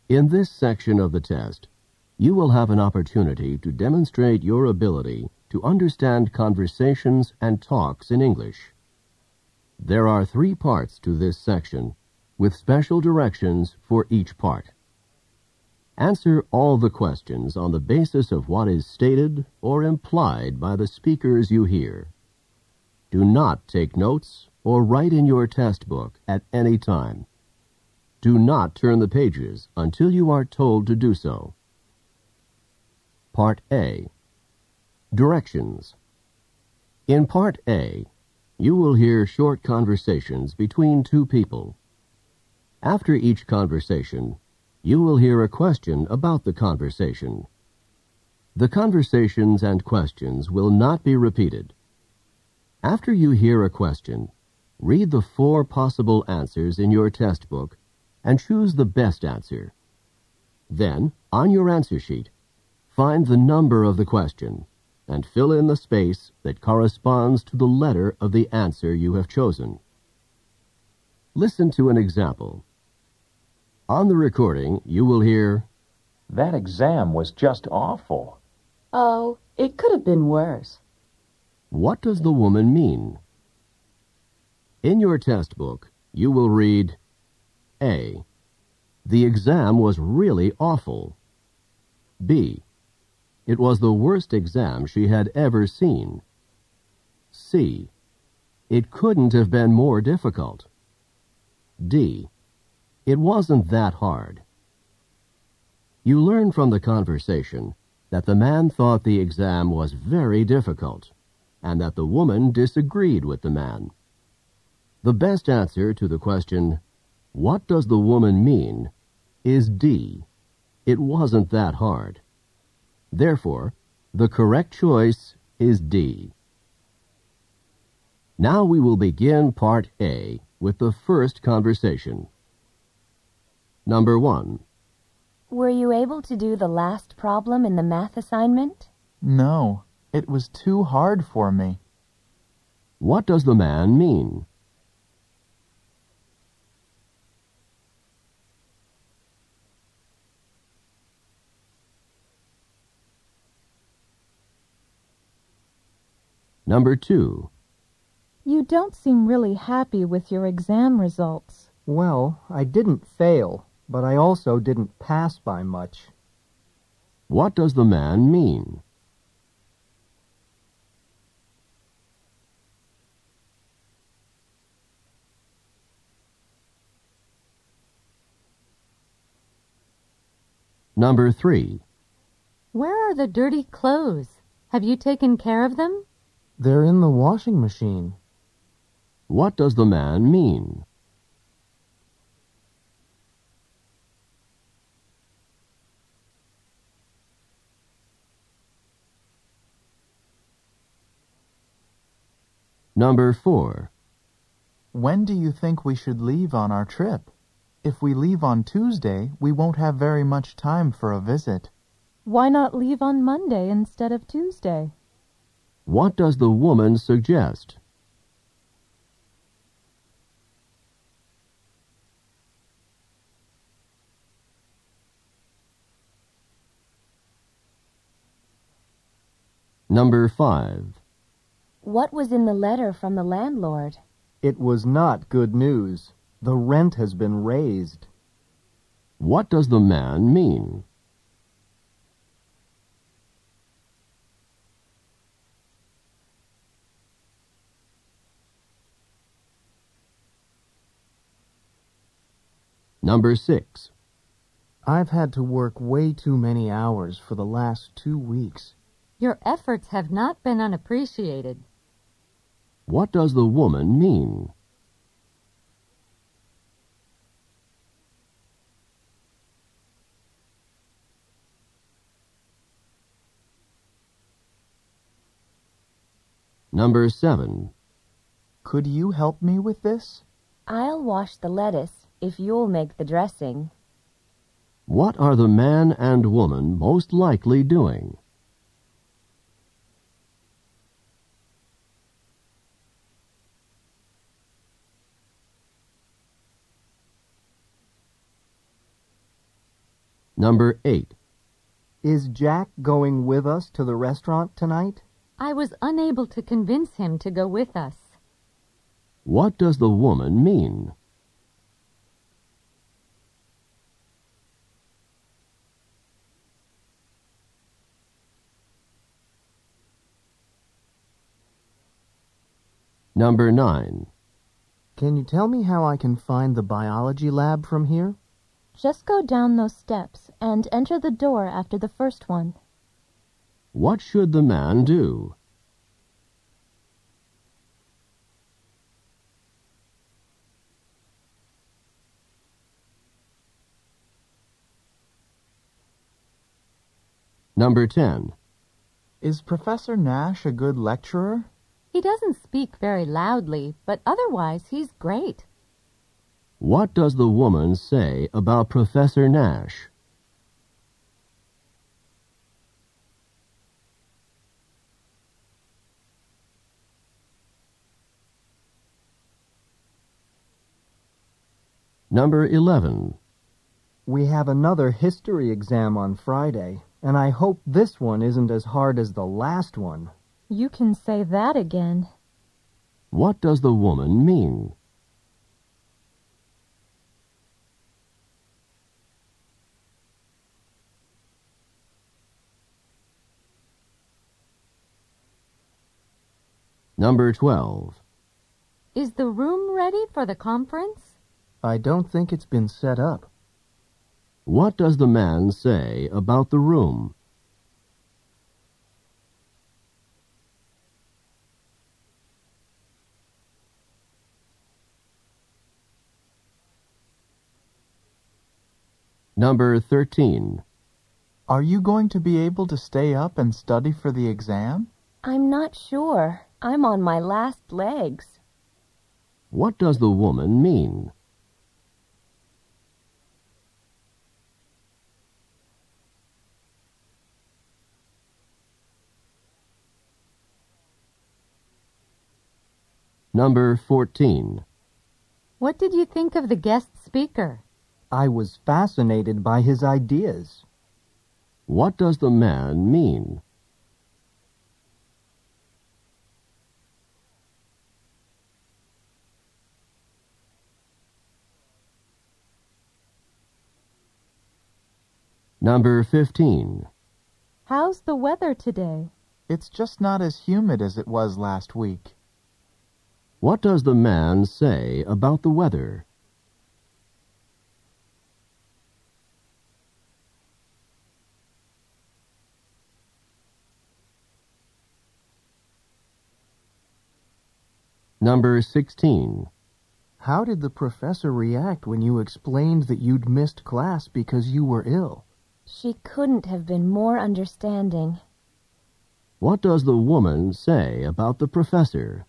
In this section of the test, you will have an opportunity to demonstrate your ability to understand conversations and talks in English. There are 3 parts to this section, with special directions for each part. Answer all the questions on the basis of what is stated or implied by the speakers you hear. Do not take notes or write in your test book at any time. Do not turn the pages until you are told to do so. Part A. Directions. In Part A, you will hear short conversations between 2 people. After each conversation, you will hear a question about the conversation. The conversations and questions will not be repeated. After you hear a question, read the 4 possible answers in your test book and choose the best answer. Then, on your answer sheet, find the number of the question and fill in the space that corresponds to the letter of the answer you have chosen. Listen to an example. On the recording, you will hear, "That exam was just awful." "Oh, it could have been worse." "What does the woman mean?" In your test book, you will read, A. The exam was really awful. B. It was the worst exam she had ever seen. C. It couldn't have been more difficult. D. It wasn't that hard. You learn from the conversation that the man thought the exam was very difficult and that the woman disagreed with the man. The best answer to the question, "What does the woman mean?" is D. It wasn't that hard. Therefore, the correct choice is D. Now we will begin Part A with the first conversation. Number 1. Were you able to do the last problem in the math assignment? No, it was too hard for me. What does the man mean? Number 2. You don't seem really happy with your exam results. Well, I didn't fail, but I also didn't pass by much. What does the man mean? Number 3. Where are the dirty clothes? Have you taken care of them? They're in the washing machine. What does the man mean? Number 4. When do you think we should leave on our trip? If we leave on Tuesday, we won't have very much time for a visit. Why not leave on Monday instead of Tuesday? What does the woman suggest? Number 5. What was in the letter from the landlord? It was not good news. The rent has been raised. What does the man mean? Number 6. I've had to work way too many hours for the last 2 weeks. Your efforts have not been unappreciated. What does the woman mean? Number 7. Could you help me with this? I'll wash the lettuce if you'll make the dressing. What are the man and woman most likely doing? Number 8. Is Jack going with us to the restaurant tonight? I was unable to convince him to go with us. What does the woman mean? Number 9. Can you tell me how I can find the biology lab from here? Just go down those steps and enter the door after the first one. What should the man do? Number 10. Is Professor Nash a good lecturer? He doesn't speak very loudly, but otherwise he's great. What does the woman say about Professor Nash? Number 11. We have another history exam on Friday, and I hope this one isn't as hard as the last one. You can say that again. What does the woman mean? Number 12. Is the room ready for the conference? I don't think it's been set up. What does the man say about the room? Number 13. Are you going to be able to stay up and study for the exam? I'm not sure. I'm on my last legs. What does the woman mean? Number 14. What did you think of the guest speaker? I was fascinated by his ideas. What does the man mean? Number 15. How's the weather today? It's just not as humid as it was last week. What does the man say about the weather? Number 16. How did the professor react when you explained that you'd missed class because you were ill? She couldn't have been more understanding. What does the woman say about the professor?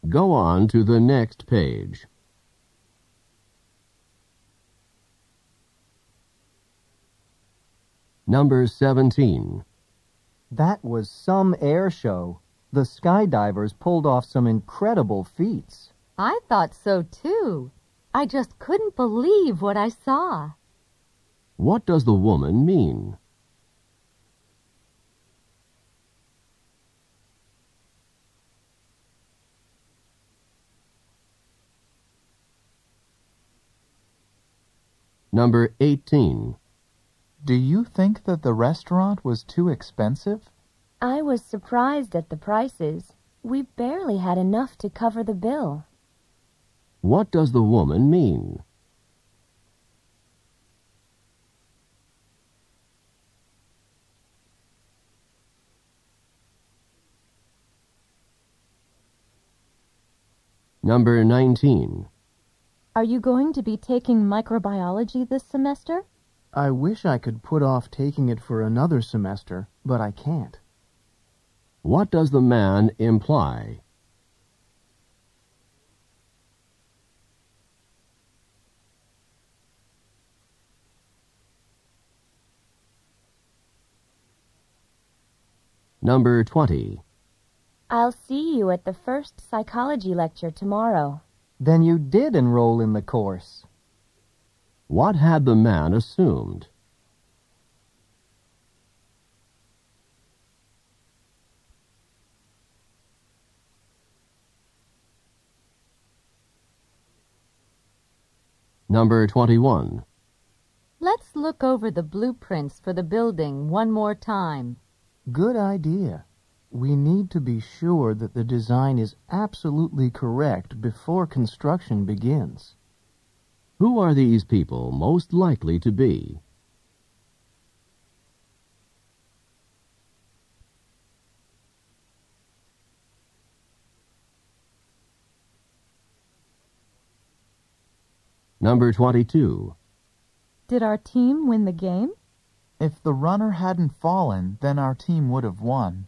Go on to the next page. Number 17. That was some air show. The skydivers pulled off some incredible feats. I thought so too. I just couldn't believe what I saw. What does the woman mean? Number 18. Do you think that the restaurant was too expensive? I was surprised at the prices. We barely had enough to cover the bill. What does the woman mean? Number 19. Are you going to be taking microbiology this semester? I wish I could put off taking it for another semester, but I can't. What does the man imply? Number 20. I'll see you at the first psychology lecture tomorrow. Then you did enroll in the course. What had the man assumed? Number 21. Let's look over the blueprints for the building one more time. Good idea. We need to be sure that the design is absolutely correct before construction begins. Who are these people most likely to be? Number 22. Did our team win the game? If the runner hadn't fallen, then our team would have won.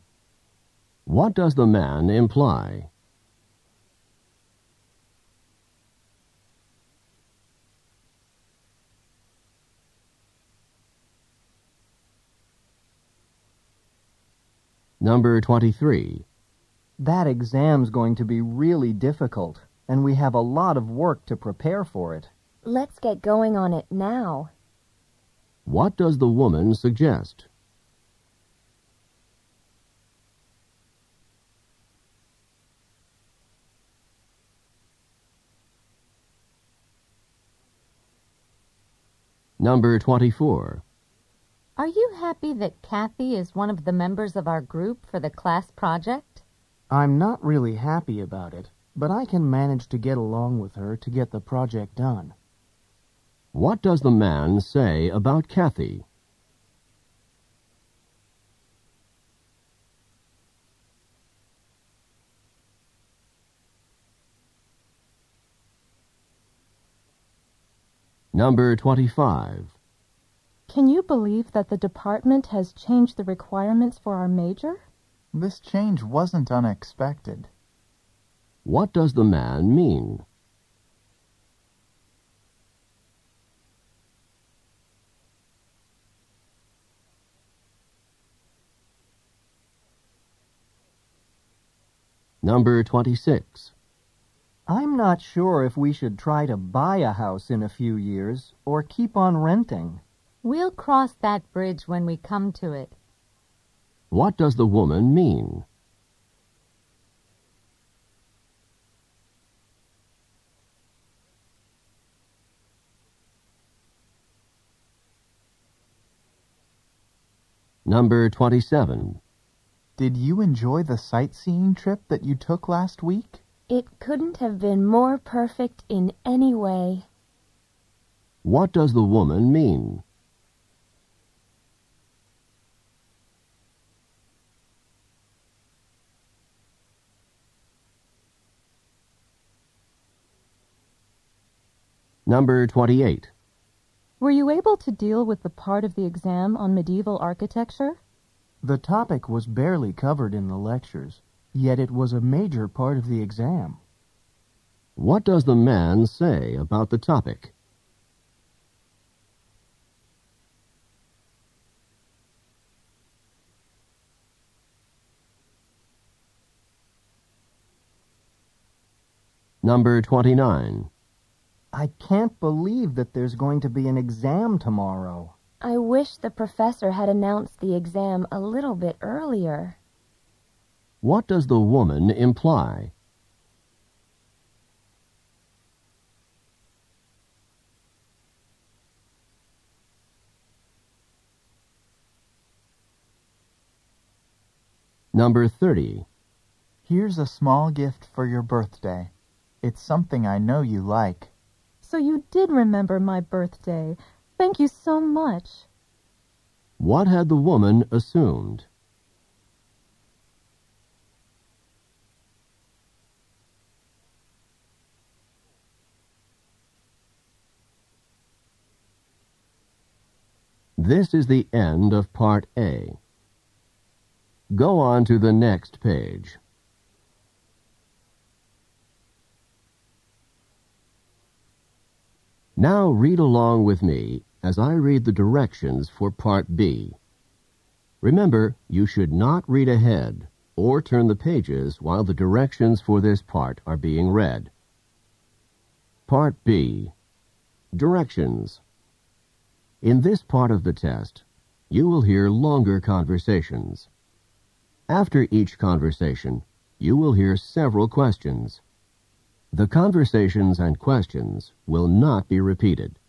What does the man imply? Number 23. That exam's going to be really difficult, and we have a lot of work to prepare for it. Let's get going on it now. What does the woman suggest? Number 24. Are you happy that Kathy is one of the members of our group for the class project? I'm not really happy about it, but I can manage to get along with her to get the project done. What does the man say about Kathy? Number 25. Can you believe that the department has changed the requirements for our major? This change wasn't unexpected. What does the man mean? Number 26. I'm not sure if we should try to buy a house in a few years or keep on renting. We'll cross that bridge when we come to it. What does the woman mean? Number 27. Did you enjoy the sightseeing trip that you took last week? It couldn't have been more perfect in any way. What does the woman mean? Number 28. Were you able to deal with the part of the exam on medieval architecture? The topic was barely covered in the lectures, yet it was a major part of the exam. What does the man say about the topic? Number 29. I can't believe that there's going to be an exam tomorrow. I wish the professor had announced the exam a little bit earlier. What does the woman imply? Number 30. Here's a small gift for your birthday. It's something I know you like. So you did remember my birthday. Thank you so much. What had the woman assumed? This is the end of Part A. Go on to the next page. Now read along with me as I read the directions for Part B. Remember, you should not read ahead or turn the pages while the directions for this part are being read. Part B. Directions. In this part of the test, you will hear longer conversations. After each conversation, you will hear several questions. The conversations and questions will not be repeated.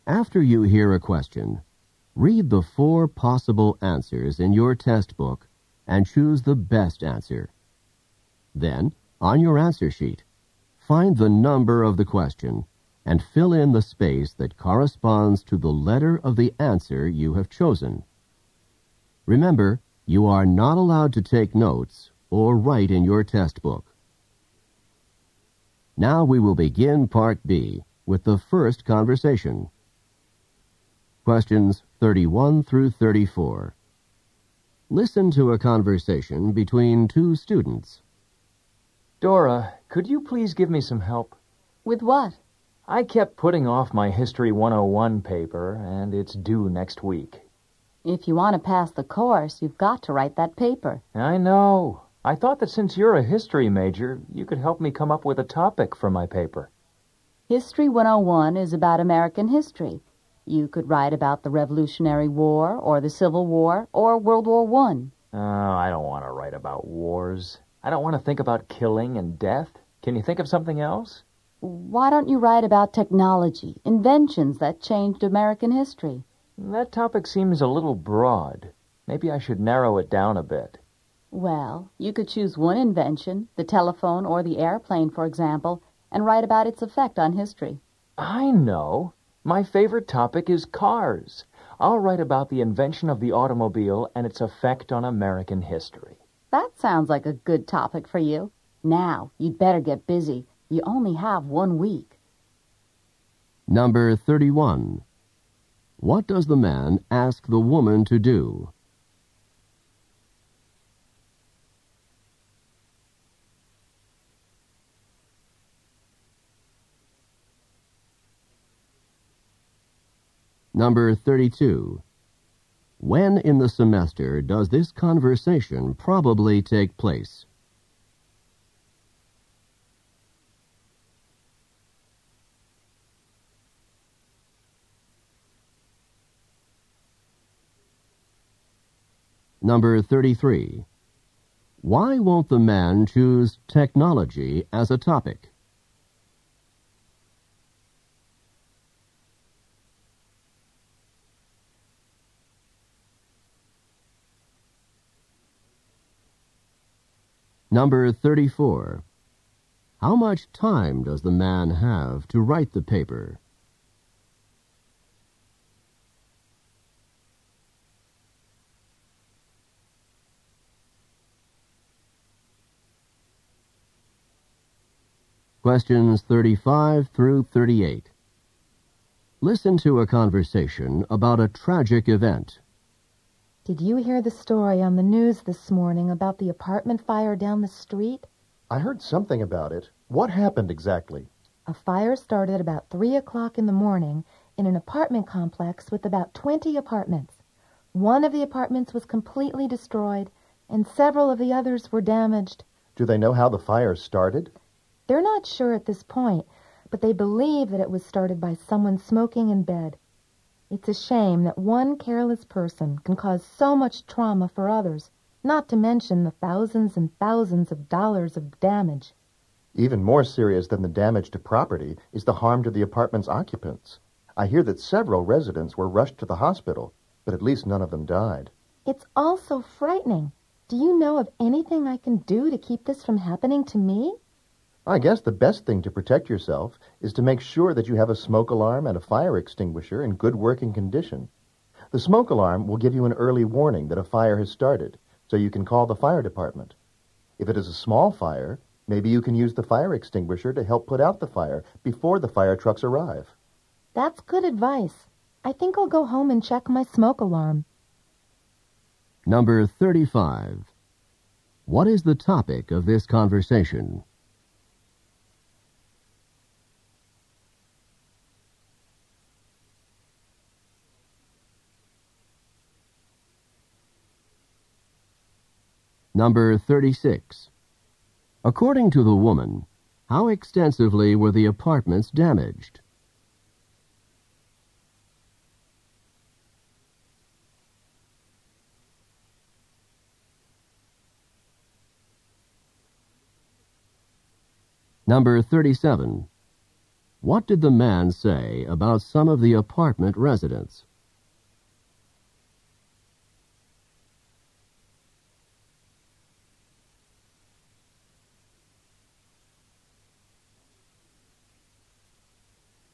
After you hear a question, read the 4 possible answers in your test book and choose the best answer. Then, on your answer sheet, find the number of the question and fill in the space that corresponds to the letter of the answer you have chosen. Remember, you are not allowed to take notes or write in your test book. Now we will begin Part B with the first conversation. Questions 31 through 34. Listen to a conversation between 2 students. Dora, could you please give me some help? With what? I kept putting off my History 101 paper, and it's due next week. If you want to pass the course, you've got to write that paper. I know. I thought that since you're a history major, you could help me come up with a topic for my paper. History 101 is about American history. You could write about the Revolutionary War, or the Civil War, or World War I. Oh, I don't want to write about wars. I don't want to think about killing and death. Can you think of something else? Why don't you write about technology, inventions that changed American history? That topic seems a little broad. Maybe I should narrow it down a bit. Well, you could choose one invention, the telephone or the airplane, for example, and write about its effect on history. I know. My favorite topic is cars. I'll write about the invention of the automobile and its effect on American history. That sounds like a good topic for you. Now, you'd better get busy. You only have 1 week. Number 31. What does the man ask the woman to do? Number 32. When in the semester does this conversation probably take place? Number 33. Why won't the man choose technology as a topic? Number 34. How much time does the man have to write the paper? Questions 35 through 38. Listen to a conversation about a tragic event. Did you hear the story on the news this morning about the apartment fire down the street? I heard something about it. What happened exactly? A fire started about 3 o'clock in the morning in an apartment complex with about 20 apartments. One of the apartments was completely destroyed, and several of the others were damaged. Do they know how the fire started? They're not sure at this point, but they believe that it was started by someone smoking in bed. It's a shame that one careless person can cause so much trauma for others, not to mention the thousands and thousands of dollars of damage. Even more serious than the damage to property is the harm to the apartment's occupants. I hear that several residents were rushed to the hospital, but at least none of them died. It's all so frightening. Do you know of anything I can do to keep this from happening to me? I guess the best thing to protect yourself is to make sure that you have a smoke alarm and a fire extinguisher in good working condition. The smoke alarm will give you an early warning that a fire has started, so you can call the fire department. If it is a small fire, maybe you can use the fire extinguisher to help put out the fire before the fire trucks arrive. That's good advice. I think I'll go home and check my smoke alarm. Number 35. What is the topic of this conversation? Number 36. According to the woman, how extensively were the apartments damaged? Number 37. What did the man say about some of the apartment residents?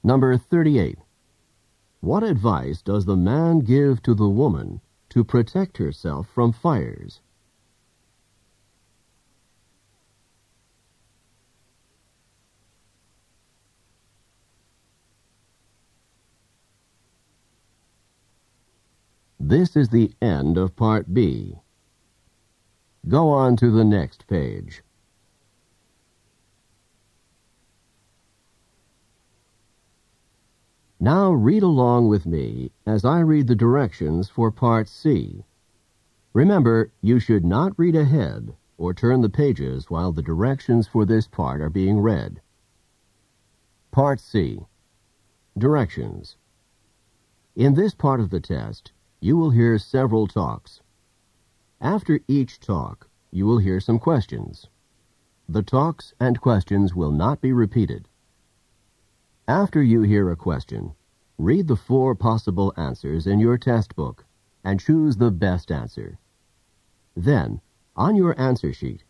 Number 38. What advice does the man give to the woman to protect herself from fires? This is the end of Part B. Go on to the next page. Now read along with me as I read the directions for Part C. Remember, you should not read ahead or turn the pages while the directions for this part are being read. Part C. Directions. In this part of the test, you will hear several talks. After each talk, you will hear some questions. The talks and questions will not be repeated. After you hear a question, read the 4 possible answers in your test book and choose the best answer. Then, on your answer sheet,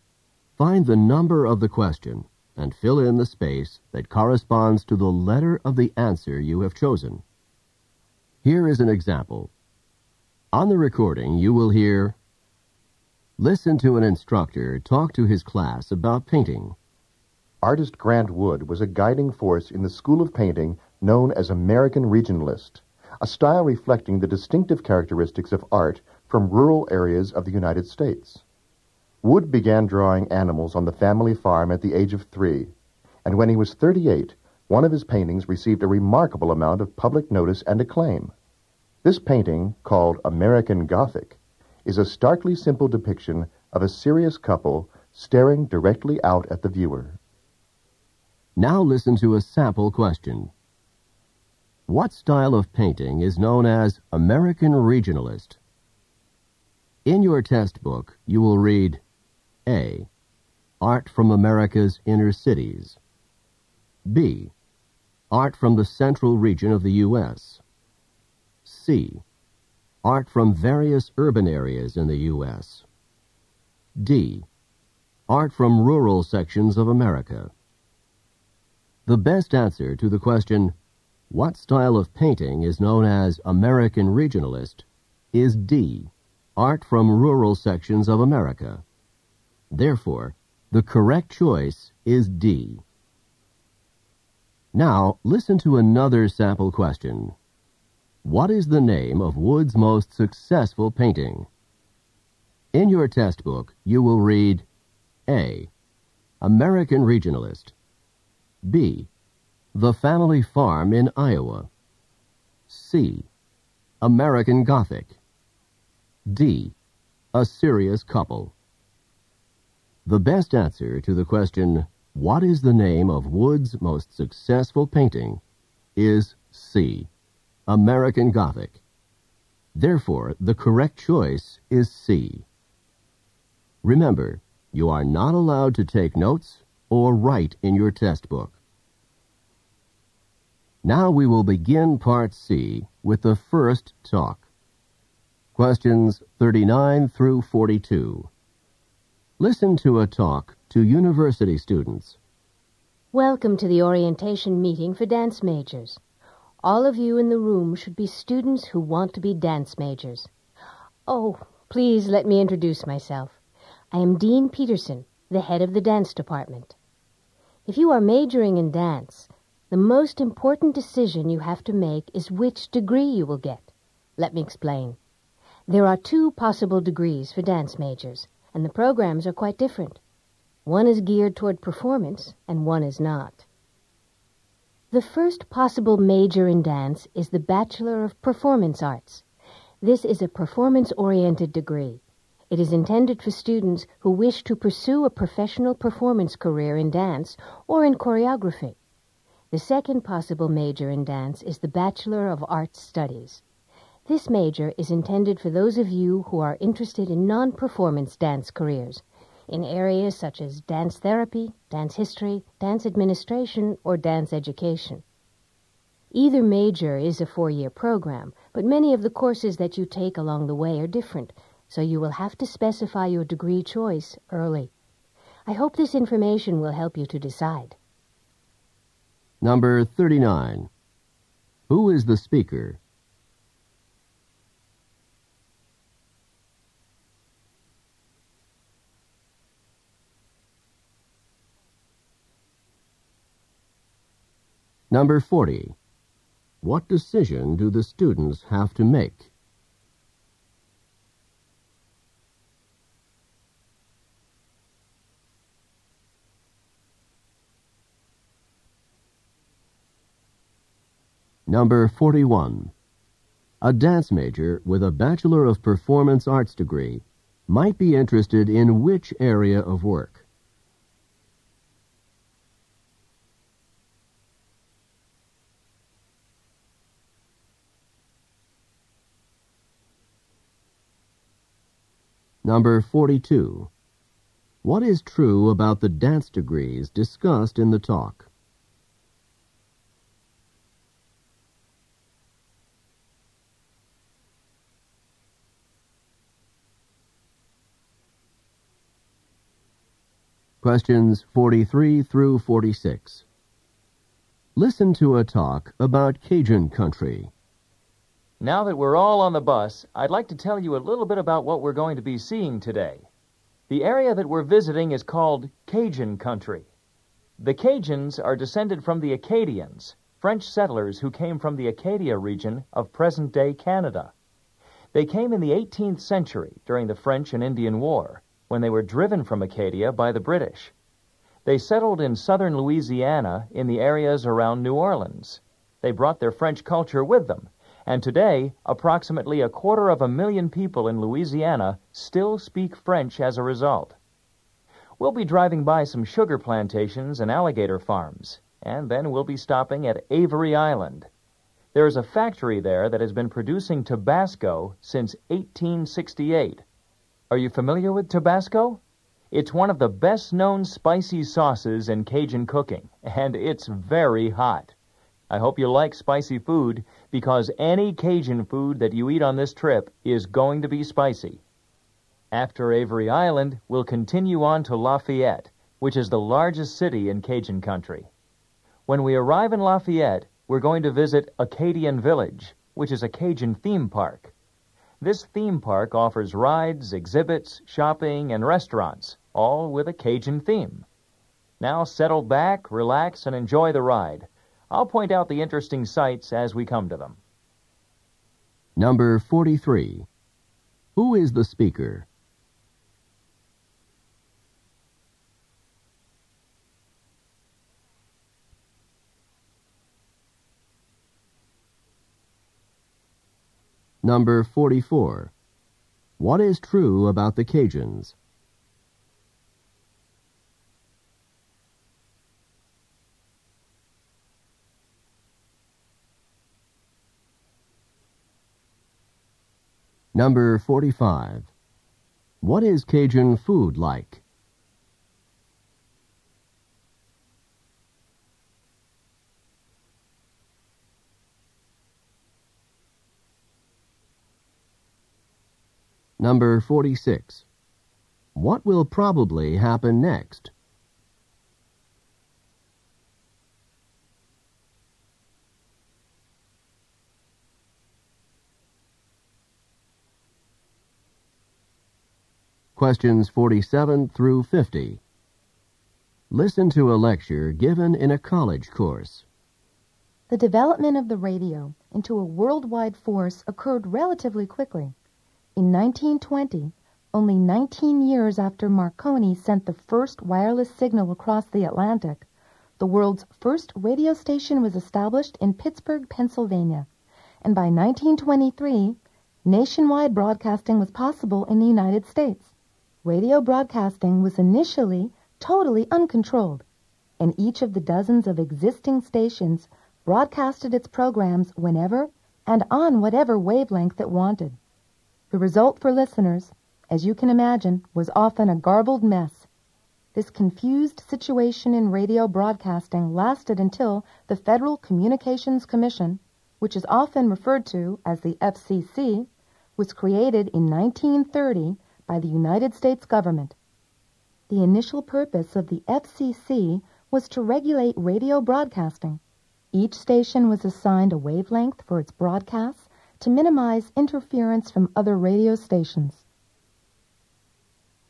find the number of the question and fill in the space that corresponds to the letter of the answer you have chosen. Here is an example. On the recording, you will hear, listen to an instructor talk to his class about painting. Artist Grant Wood was a guiding force in the school of painting known as American Regionalist, a style reflecting the distinctive characteristics of art from rural areas of the United States. Wood began drawing animals on the family farm at the age of 3, and when he was 38, one of his paintings received a remarkable amount of public notice and acclaim. This painting, called American Gothic, is a starkly simple depiction of a serious couple staring directly out at the viewer. Now listen to a sample question. What style of painting is known as American Regionalist? In your test book, you will read A. Art from America's inner cities. B. Art from the central region of the U.S. C. Art from various urban areas in the U.S. D. Art from rural sections of America. The best answer to the question, what style of painting is known as American Regionalist, is D. Art from rural sections of America. Therefore, the correct choice is D. Now, listen to another sample question. What is the name of Wood's most successful painting? In your test book, you will read A. American Regionalist. B. The Family Farm in Iowa. C. American Gothic. D. A Serious Couple. The best answer to the question, what is the name of Wood's most successful painting, is C. American Gothic. Therefore, the correct choice is C. Remember, you are not allowed to take notes or write in your test book. Now we will begin Part C with the first talk. Questions 39 through 42. Listen to a talk to university students. Welcome to the orientation meeting for dance majors. All of you in the room should be students who want to be dance majors. Oh, please let me introduce myself. I am Dean Peterson, the head of the dance department. If you are majoring in dance, the most important decision you have to make is which degree you will get. Let me explain. There are 2 possible degrees for dance majors, and the programs are quite different. One is geared toward performance, and one is not. The first possible major in dance is the Bachelor of Performance Arts. This is a performance-oriented degree. It is intended for students who wish to pursue a professional performance career in dance or in choreography. The second possible major in dance is the Bachelor of Arts Studies. This major is intended for those of you who are interested in non-performance dance careers, in areas such as dance therapy, dance history, dance administration, or dance education. Either major is a 4-year program, but many of the courses that you take along the way are different, so you will have to specify your degree choice early. I hope this information will help you to decide. Number 39. Who is the speaker? Number 40. What decision do the students have to make? Number 41. A dance major with a Bachelor of Performance Arts degree might be interested in which area of work? Number 42. What is true about the dance degrees discussed in the talk? Questions 43 through 46. Listen to a talk about Cajun country. Now that we're all on the bus, I'd like to tell you a little bit about what we're going to be seeing today. The area that we're visiting is called Cajun country. The Cajuns are descended from the Acadians, French settlers who came from the Acadia region of present-day Canada. They came in the 18th century during the French and Indian War, when they were driven from Acadia by the British. They settled in southern Louisiana in the areas around New Orleans. They brought their French culture with them, and today approximately 250,000 people in Louisiana still speak French as a result. We'll be driving by some sugar plantations and alligator farms, and then we'll be stopping at Avery Island. There is a factory there that has been producing Tabasco since 1868. Are you familiar with Tabasco? It's one of the best-known spicy sauces in Cajun cooking, and it's very hot. I hope you like spicy food, because any Cajun food that you eat on this trip is going to be spicy. After Avery Island, we'll continue on to Lafayette, which is the largest city in Cajun country. When we arrive in Lafayette, we're going to visit Acadian Village, which is a Cajun theme park. This theme park offers rides, exhibits, shopping, and restaurants, all with a Cajun theme. Now settle back, relax, and enjoy the ride. I'll point out the interesting sights as we come to them. Number 43. Who is the speaker? Number 44. What is true about the Cajuns? Number 45. What is Cajun food like? Number 46. What will probably happen next? Questions 47 through 50. Listen to a lecture given in a college course. The development of the radio into a worldwide force occurred relatively quickly. In 1920, only 19 years after Marconi sent the first wireless signal across the Atlantic, the world's first radio station was established in Pittsburgh, Pennsylvania, and by 1923, Nationwide broadcasting was possible in the United States. Radio broadcasting was initially totally uncontrolled, and each of the dozens of existing stations broadcasted its programs whenever and on whatever wavelength it wanted. The result for listeners, as you can imagine, was often a garbled mess. This confused situation in radio broadcasting lasted until the Federal Communications Commission, which is often referred to as the FCC, was created in 1930 by the United States government. The initial purpose of the FCC was to regulate radio broadcasting. Each station was assigned a wavelength for its broadcasts to minimize interference from other radio stations.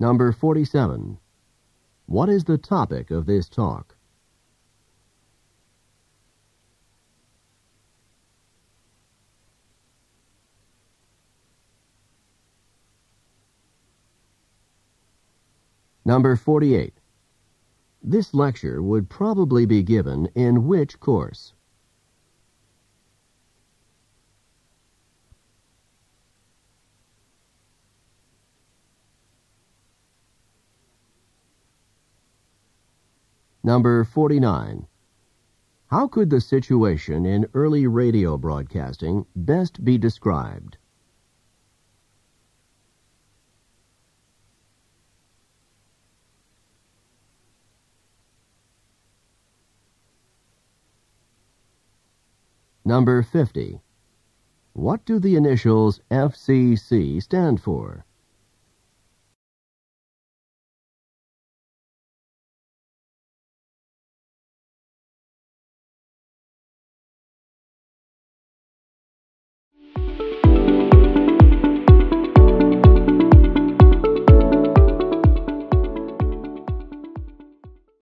Number 47. What is the topic of this talk? Number 48. This lecture would probably be given in which course? Number 49. How could the situation in early radio broadcasting best be described? Number 50. What do the initials FCC stand for?